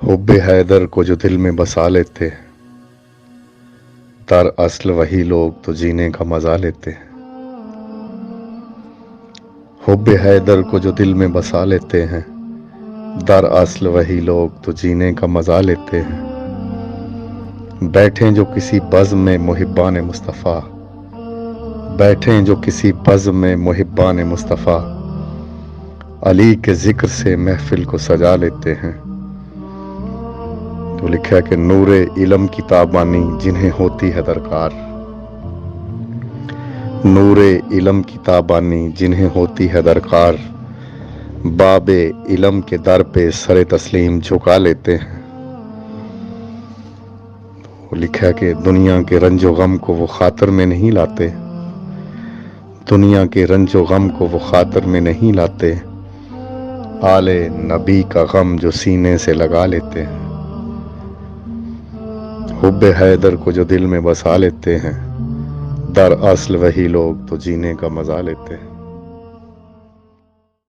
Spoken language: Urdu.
حب حیدر کو جو دل میں بسا لیتے ہیں، در اصل وہی لوگ تو جینے کا مزہ لیتے ہیں۔ حب حیدر کو جو دل میں بسا لیتے ہیں، در اصل وہی لوگ تو جینے کا مزہ لیتے ہیں۔ بیٹھیں جو کسی بزم میں محبان مصطفیٰ، بیٹھیں جو کسی بزم میں محبان مصطفیٰ، علی کے ذکر سے محفل کو سجا لیتے ہیں۔ تو لکھا کہ نور علم کی تابانی جنہیں ہوتی ہے درکار، نور علم کی تابانی جنہیں ہوتی ہے درکار، باب علم کے در پہ سر تسلیم جھکا لیتے ہیں۔ تو لکھا کہ دنیا کے رنج و غم کو وہ خاطر میں نہیں لاتے، دنیا کے رنج و غم کو وہ خاطر میں نہیں لاتے، آل نبی کا غم جو سینے سے لگا لیتے ہیں۔ حب حیدر کو جو دل میں بسا لیتے ہیں، در اصل وہی لوگ تو جینے کا مزہ لیتے ہیں۔